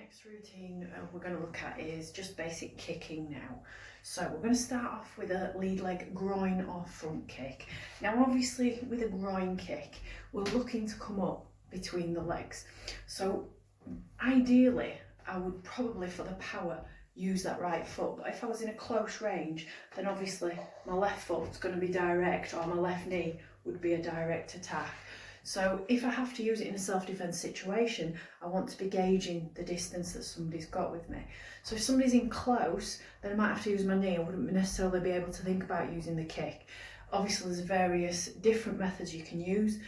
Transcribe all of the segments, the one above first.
next routine we're going to look at is just basic kicking now. So we're going to start off with a lead leg groin or front kick. Now obviously with a groin kick we're looking to come up between the legs. So ideally I would probably for the power use that right foot, but if I was in a close range then obviously my left foot's going to be direct, or my left knee would be a direct attack. So if I have to use it in a self-defense situation, I want to be gauging the distance that somebody's got with me. So if somebody's in close, then I might have to use my knee. I wouldn't necessarily be able to think about using the kick. Obviously there's various different methods you can use.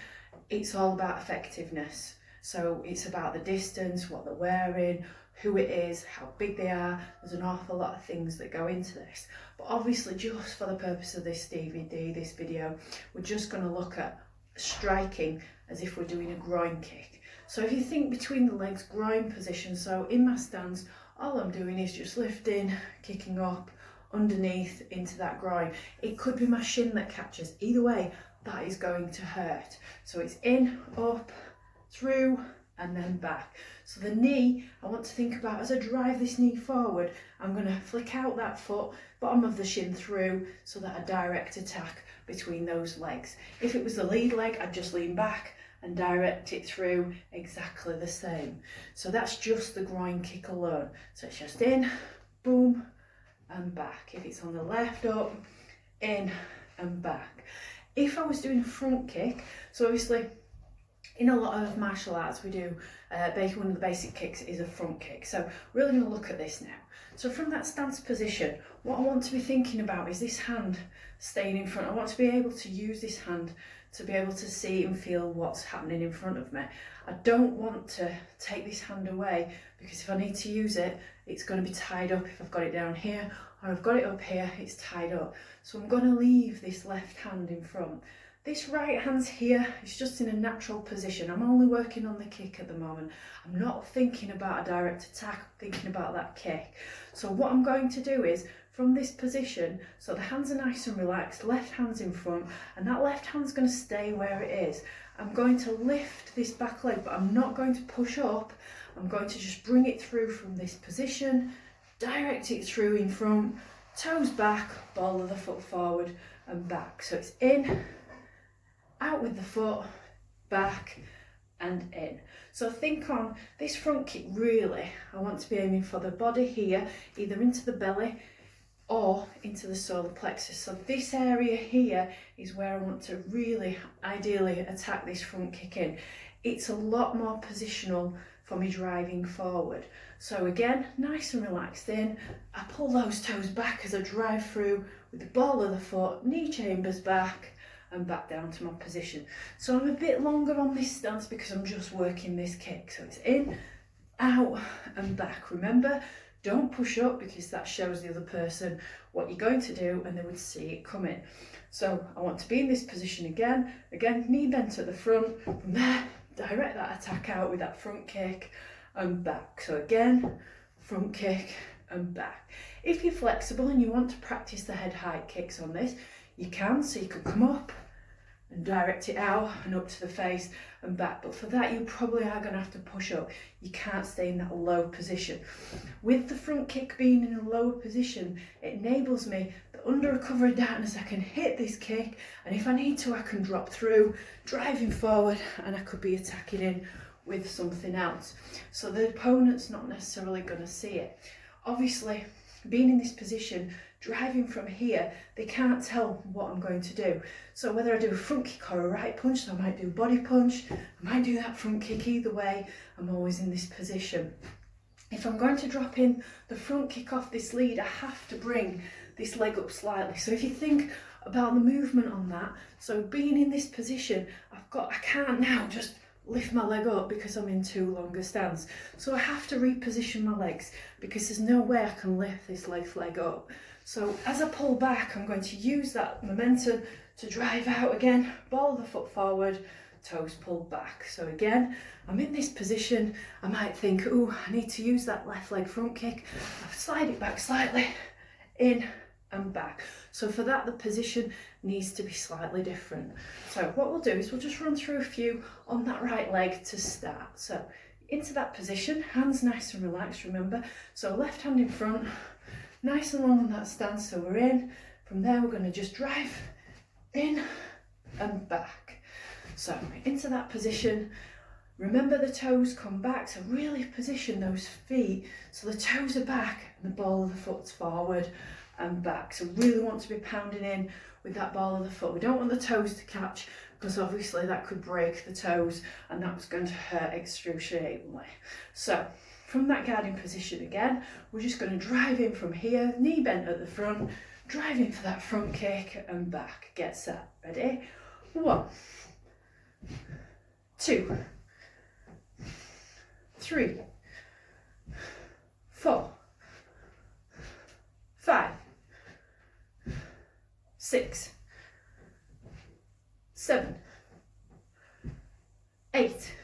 It's all about effectiveness. So it's about the distance, what they're wearing, who it is, how big they are. There's an awful lot of things that go into this. But obviously just for the purpose of this DVD, this video, we're just going to look at striking as if we're doing a groin kick. So if you think between the legs, groin position, so in my stance all I'm doing is just lifting, kicking up underneath into that groin. It could be my shin that catches. Either way that is going to hurt. So it's in, up, through and then back. So the knee, I want to think about as I drive this knee forward, I'm going to flick out that foot, bottom of the shin through, so that a direct attack between those legs. If it was the lead leg, I'd just lean back and direct it through exactly the same. So that's just the groin kick alone. So it's just in, boom and back. If it's on the left, up, in and back. If I was doing a front kick, so obviously in a lot of martial arts we do, one of the basic kicks is a front kick. So we're really going to look at this now. So from that stance position, what I want to be thinking about is this hand staying in front. I want to be able to use this hand to be able to see and feel what's happening in front of me. I don't want to take this hand away, because if I need to use it, it's going to be tied up. If I've got it down here or I've got it up here, it's tied up. So I'm going to leave this left hand in front. This right hand's here, it's just in a natural position. I'm only working on the kick at the moment. I'm not thinking about a direct attack, I'm thinking about that kick. So what I'm going to do is, from this position, so the hands are nice and relaxed, left hand's in front, and that left hand's going to stay where it is. I'm going to lift this back leg, but I'm not going to push up. I'm going to just bring it through from this position, direct it through in front, toes back, ball of the foot forward and back. So it's in, out with the foot, back and in. So think on this front kick, really I want to be aiming for the body here, either into the belly or into the solar plexus. So this area here is where I want to really ideally attack this front kick in. It's a lot more positional for me driving forward. So again, nice and relaxed in, I pull those toes back as I drive through with the ball of the foot, knee chambers back and back down to my position. So I'm a bit longer on this stance because I'm just working this kick. So it's in, out and back. Remember, don't push up, because that shows the other person what you're going to do and they would see it coming. So I want to be in this position again, knee bent at the front. From there, direct that attack out with that front kick and back. So again, front kick and back. If you're flexible and you want to practice the head height kicks on this, you can. So you could come up and direct it out and up to the face and back, but for that you probably are going to have to push up. You can't stay in that low position. With the front kick being in a lower position, it enables me that under a cover of darkness I can hit this kick, and if I need to I can drop through, driving forward, and I could be attacking in with something else. So the opponent's not necessarily going to see it. Obviously being in this position, driving from here, they can't tell what I'm going to do. So whether I do a front kick or a right punch, so I might do a body punch, I might do that front kick, either way, I'm always in this position. If I'm going to drop in the front kick off this lead, I have to bring this leg up slightly. So if you think about the movement on that, so being in this position, I can't now just lift my leg up because I'm in too long a stance. So I have to reposition my legs, because there's no way I can lift this leg up. So as I pull back, I'm going to use that momentum to drive out again, ball of the foot forward, toes pulled back. So again, I'm in this position. I might think, oh, I need to use that left leg front kick. I slide it back slightly, in and back. So for that, the position needs to be slightly different. So what we'll do is we'll just run through a few on that right leg to start. So into that position, hands nice and relaxed, remember. So left hand in front, nice and long on that stance, so we're in. From there we're going to just drive in and back. So into that position, remember the toes come back, so really position those feet so the toes are back and the ball of the foot's forward and back. So really want to be pounding in with that ball of the foot. We don't want the toes to catch, because obviously that could break the toes and that was going to hurt excruciatingly. So from that guarding position again, we're just going to drive in from here, knee bent at the front, drive in for that front kick and back. Get set. Ready? 1, 2, 3, 4, 5, 6, 7, 8,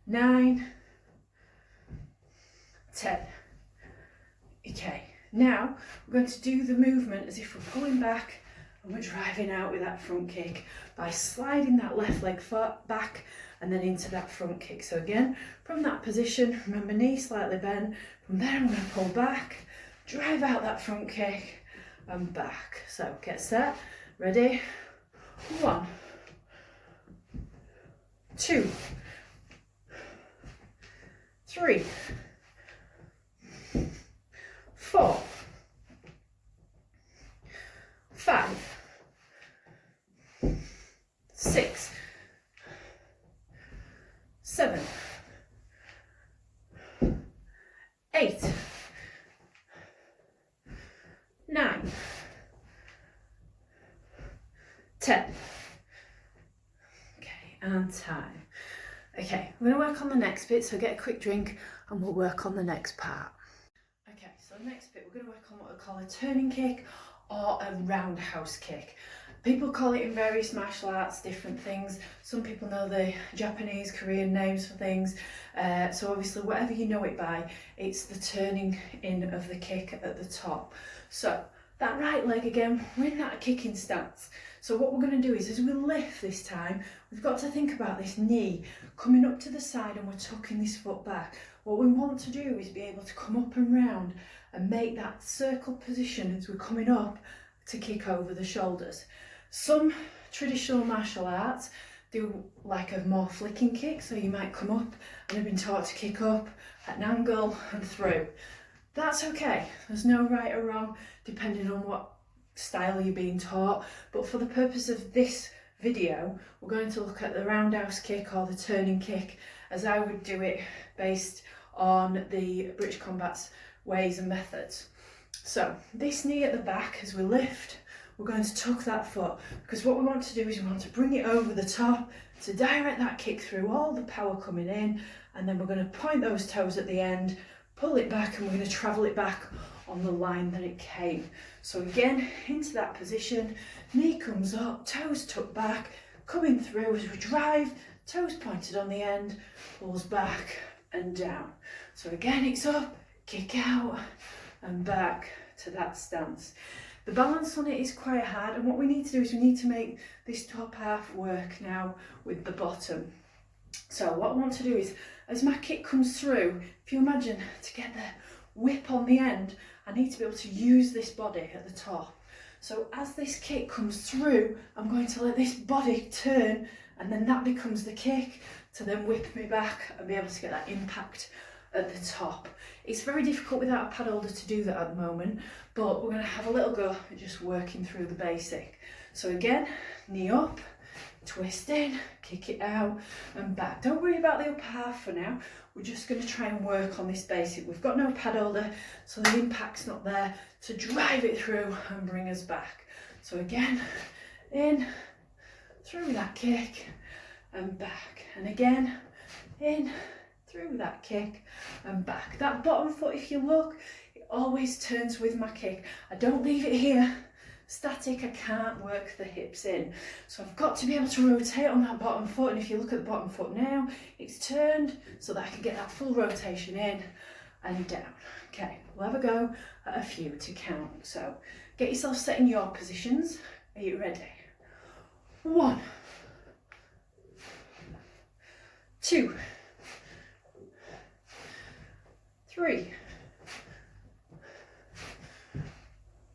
9, 10. Okay, now we're going to do the movement as if we're pulling back and we're driving out with that front kick by sliding that left leg back and then into that front kick. So again, from that position, remember knee slightly bent. From there I'm going to pull back, drive out that front kick and back. So get set, ready? 1, 2, 3, 4, 5, 6, 7, 8, 9, 10. Okay, and time. Okay, we're going to work on the next bit, so get a quick drink and we'll work on the next part. Okay, so the next bit we're going to work on what we call a turning kick or a roundhouse kick. People call it in various martial arts different things. Some people know the Japanese, Korean names for things. So obviously whatever you know it by, it's the turning in of the kick at the top. So that right leg again, we're in that kicking stance. So what we're going to do is, as we lift this time, we've got to think about this knee coming up to the side and we're tucking this foot back. What we want to do is be able to come up and round and make that circle position as we're coming up to kick over the shoulders. Some traditional martial arts do like a more flicking kick, so you might come up and have been taught to kick up at an angle and through. That's okay, there's no right or wrong depending on what style you're being taught, but for the purpose of this video we're going to look at the roundhouse kick or the turning kick as I would do it based on the British Combat's ways and methods. So this knee at the back, as we lift, we're going to tuck that foot, because what we want to do is we want to bring it over the top to direct that kick through, all the power coming in, and then we're going to point those toes at the end, pull it back, and we're going to travel it back on the line that it came. So again, into that position, knee comes up, toes tucked back, coming through as we drive, toes pointed on the end, pulls back and down. So again, it's up, kick out and back to that stance. The balance on it is quite hard, and what we need to do is we need to make this top half work now with the bottom. So what I want to do is, as my kick comes through, if you imagine to get the whip on the end, I need to be able to use this body at the top. So as this kick comes through, I'm going to let this body turn, and then that becomes the kick to then whip me back and be able to get that impact at the top. It's very difficult without a pad holder to do that at the moment, but we're going to have a little go at just working through the basic. So again, knee up, twist in, kick it out and back. Don't worry about the upper half for now. We're just going to try and work on this basic. We've got no pad holder, so the impact's not there to drive it through and bring us back. So again, in, through that kick and back. And again, in, through that kick and back. That bottom foot, if you look, it always turns with my kick. I don't leave it here static, I can't work the hips in. So I've got to be able to rotate on that bottom foot, and if you look at the bottom foot now, it's turned so that I can get that full rotation in and down. Okay, we'll have a go at a few to count. So get yourself set in your positions. Are you ready? 1, 2, 3,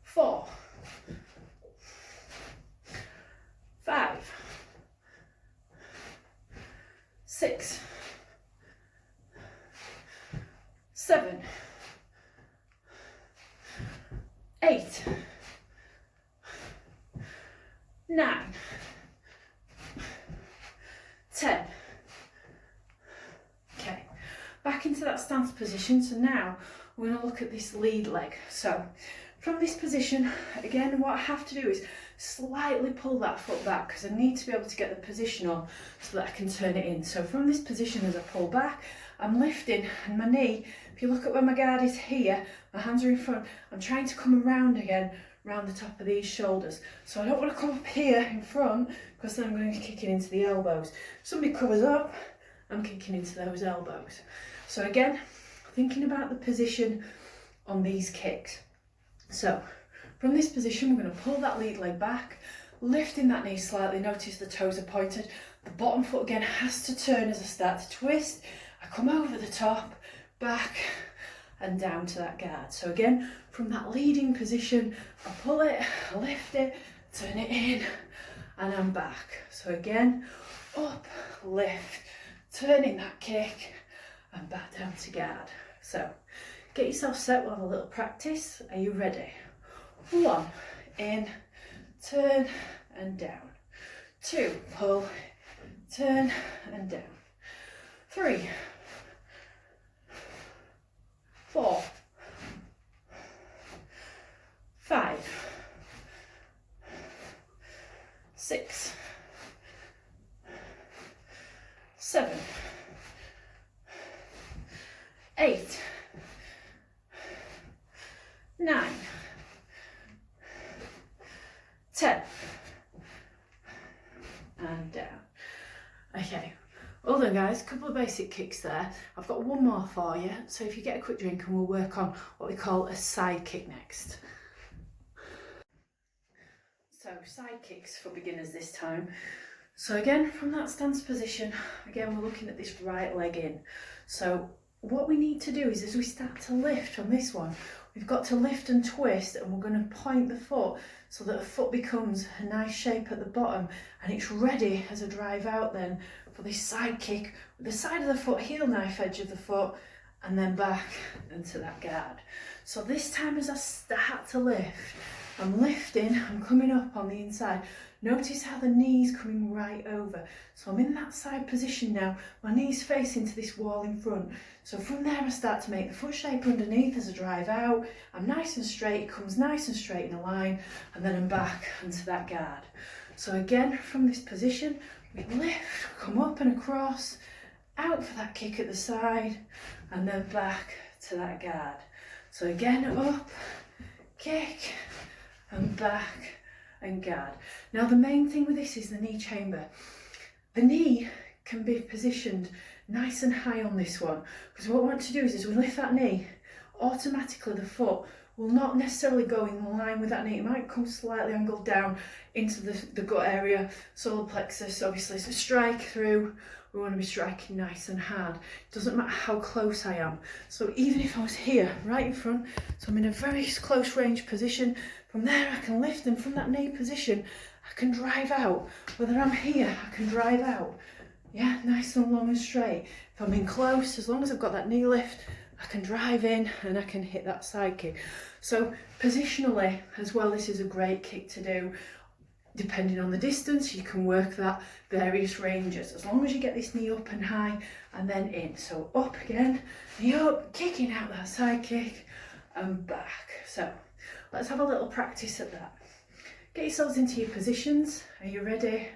4, 5, 6, 7, 8, 9, 10. Okay, back into that stance position. So now we're going to look at this lead leg. So from this position, again, what I have to do is slightly pull that foot back because I need to be able to get the position on so that I can turn it in. So from this position, as I pull back, I'm lifting, and my knee, if you look at where my guard is here, my hands are in front, I'm trying to come around again, around the top of these shoulders. So I don't want to come up here in front because then I'm going to be kicking into the elbows. If somebody covers up, I'm kicking into those elbows. So again, thinking about the position on these kicks. So from this position, we're going to pull that lead leg back, lifting that knee slightly. Notice the toes are pointed. The bottom foot again has to turn as I start to twist. I come over the top, back and down to that guard. So again, from that leading position, I pull it, I lift it, turn it in, and I'm back. So again, up, lift, turning that kick, and back down to guard. So get yourself set, we'll have a little practice. Are you ready? 1, in, turn and down. 2, pull, turn and down. 3, 4, 5, 6, 7, 8, 9, 10, and down. Okay, well done guys, a couple of basic kicks there. I've got one more for you, so if you get a quick drink and we'll work on what we call a side kick next. So side kicks for beginners this time. So again, from that stance position, again we're looking at this right leg in. So what we need to do is as we start to lift on this one, we've got to lift and twist, and we're going to point the foot so that the foot becomes a nice shape at the bottom and it's ready as a drive out then for this side kick with the side of the foot, heel knife edge of the foot, and then back into that guard. So this time as I start to lift, I'm lifting, I'm coming up on the inside. Notice how the knee's coming right over. So I'm in that side position now, my knee's facing to this wall in front. So from there I start to make the foot shape underneath as I drive out. I'm nice and straight, it comes nice and straight in a line, and then I'm back into that guard. So again, from this position, we lift, come up and across, out for that kick at the side, and then back to that guard. So again, up, kick, and back, and guard. Now the main thing with this is the knee chamber. The knee can be positioned nice and high on this one, because what we want to do is as we lift that knee, automatically the foot will not necessarily go in line with that knee. It might come slightly angled down into the gut area, solar plexus, obviously. So strike through, we want to be striking nice and hard. It doesn't matter how close I am. So even if I was here, right in front, so I'm in a very close range position, from there I can lift, and from that knee position, I can drive out. Whether I'm here, I can drive out. Yeah, nice and long and straight. If I'm in close, as long as I've got that knee lift, I can drive in and I can hit that side kick. So positionally as well, this is a great kick to do. Depending on the distance, you can work that various ranges, as long as you get this knee up and high and then in. So up again, knee up, kicking out that side kick and back. So let's have a little practice at that. Get yourselves into your positions. Are you ready?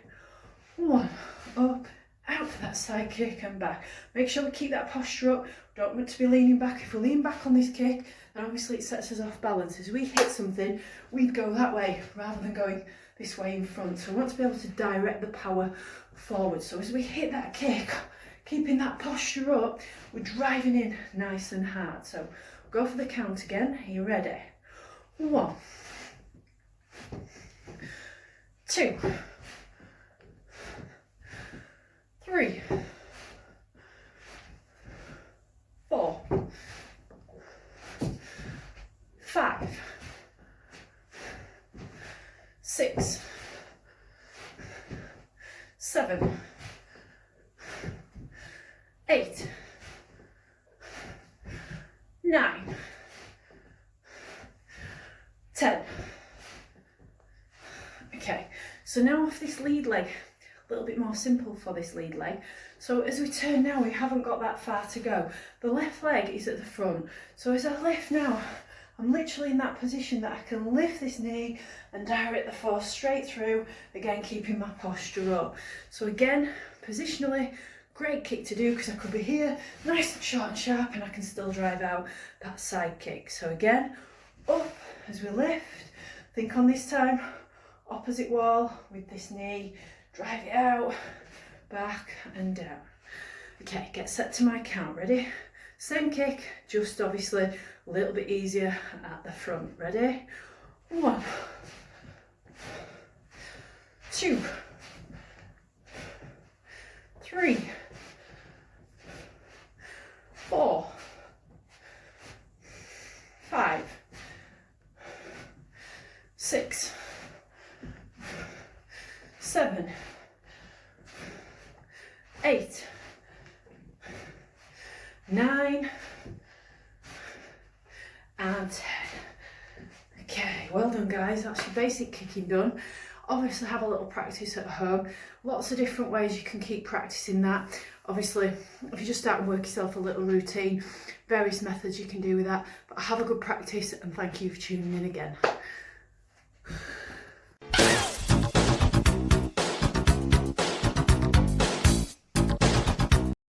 1, up, out for that side kick and back. Make sure we keep that posture up. Don't want to be leaning back. If we lean back on this kick, then obviously it sets us off balance. As we hit something, we'd go that way rather than going this way in front. So we want to be able to direct the power forward. So as we hit that kick, keeping that posture up, we're driving in nice and hard. So go for the count again. Are you ready? 1, 2, 3, 4, 7, 8, 9, 10. Okay, so now off this lead leg, a little bit more simple for this lead leg. So as we turn now, we haven't got that far to go. The left leg is at the front. So as I lift now, I'm literally in that position that I can lift this knee and direct the force straight through, again keeping my posture up. So again, positionally, great kick to do because I could be here, nice and short and sharp, and I can still drive out that side kick. So again, up as we lift, think on this time, opposite wall with this knee, drive it out, back and down. Okay, get set to my count, ready? Same kick, just obviously a little bit easier at the front, ready? 1, 2, 3, 4, 5, 6, 7, 8, 9, and 10. Okay, well done guys, that's your basic kicking done. Obviously have a little practice at home. Lots of different ways you can keep practicing that. Obviously, if you just start and work yourself a little routine, various methods you can do with that. But have a good practice and thank you for tuning in again.